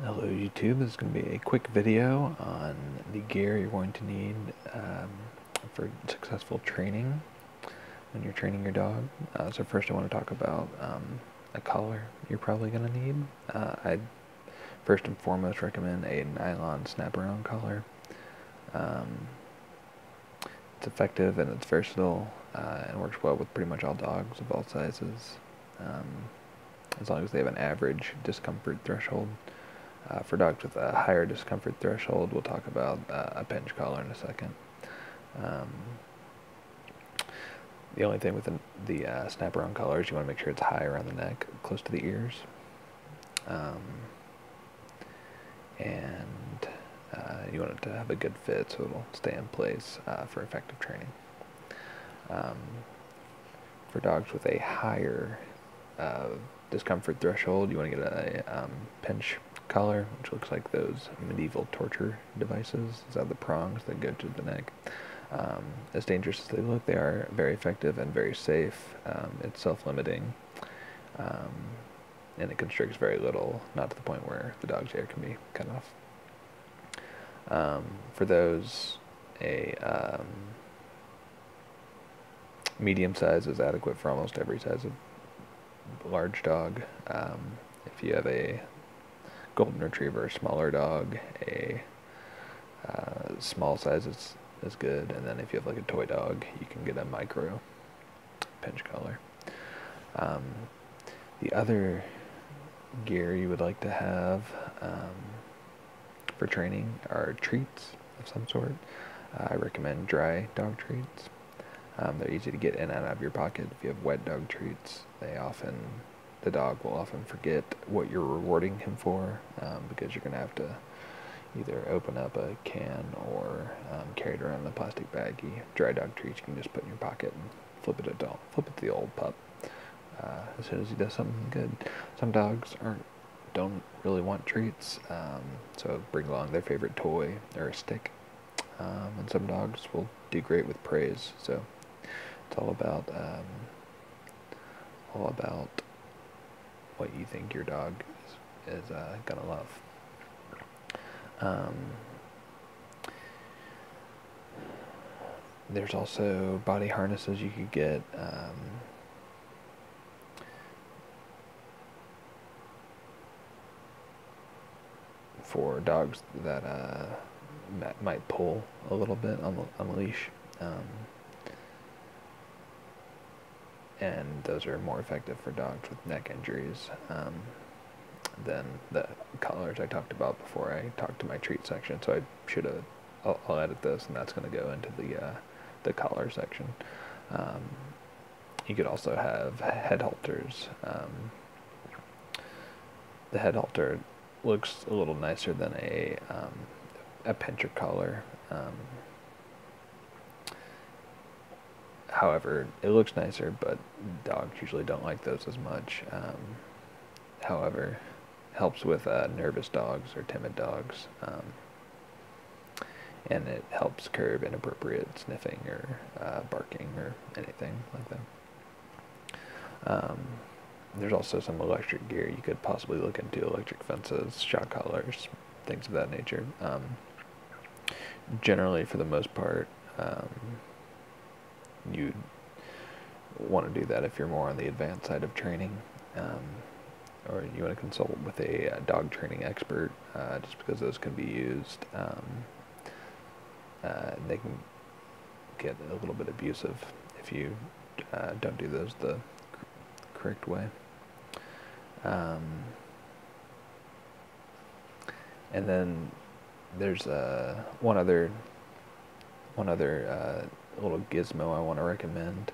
Hello YouTube, this is going to be a quick video on the gear you're going to need for successful training when you're training your dog. So first I want to talk about a collar you're probably going to need. I'd first and foremost recommend a nylon snap-around collar. It's effective and it's versatile and works well with pretty much all dogs of all sizes, as long as they have an average discomfort threshold. For dogs with a higher discomfort threshold, we'll talk about a pinch collar in a second. The only thing with the snap-around collar is you want to make sure it's high around the neck, close to the ears. And you want it to have a good fit so it'll stay in place for effective training. For dogs with a higher discomfort threshold, you want to get a pinch collar, which looks like those medieval torture devices. These are the prongs that go to the neck. As dangerous as they look, they are very effective and very safe. It's self-limiting, and it constricts very little, not to the point where the dog's ear can be cut off. For those, a medium size is adequate for almost every size of large dog. If you have a golden retriever, a smaller dog, a small size is good, and then if you have like a toy dog, you can get a micro pinch collar. The other gear you would like to have for training are treats of some sort. I recommend dry dog treats. They're easy to get in and out of your pocket. If you have wet dog treats, the dog will often forget what you're rewarding him for, because you're going to have to either open up a can or carry it around in a plastic baggie. Dry dog treats you can just put in your pocket and flip it to the old pup as soon as he does something good. Some dogs don't really want treats, so bring along their favorite toy or a stick. And some dogs will do great with praise. So it's all about what you think your dog is gonna love. There's also body harnesses you could get. For dogs that might pull a little bit on the leash, and those are more effective for dogs with neck injuries than the collars I talked about before I talked to my treat section. So I'll edit this, and that's going to go into the collar section. You could also have head halters. The head halter looks a little nicer than a pincher collar. However, it looks nicer, but dogs usually don't like those as much. However, helps with nervous dogs or timid dogs, and it helps curb inappropriate sniffing or barking or anything like that. There's also some electric gear you could possibly look into: electric fences, shock collars, things of that nature. Generally, for the most part, you'd want to do that if you're more on the advanced side of training, or you want to consult with a dog training expert, just because those can be used. They can get a little bit abusive if you don't do those the correct way. And then there's one other little gizmo I want to recommend.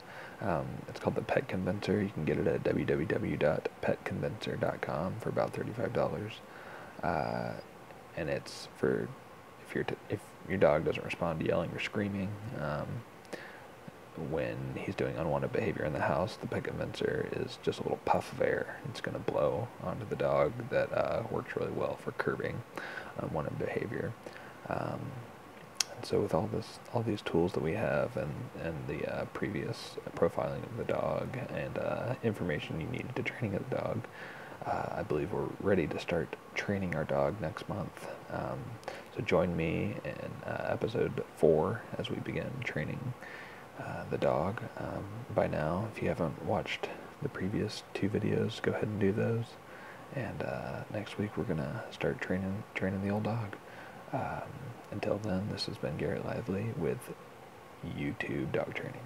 It's called the Pet Convincer. You can get it at www.petconvincer.com for about $35. And it's for if your dog doesn't respond to yelling or screaming when he's doing unwanted behavior in the house. The Pet Convincer is just a little puff of air. It's going to blow onto the dog that works really well for curbing unwanted behavior. So with all these tools that we have, and the previous profiling of the dog, and information you need to training of the dog, I believe we're ready to start training our dog next month. So join me in episode 4 as we begin training the dog. By now, if you haven't watched the previous 2 videos, go ahead and do those. And next week we're gonna start training the old dog. Until then, this has been Garrett Lively with YouTube Dog Training.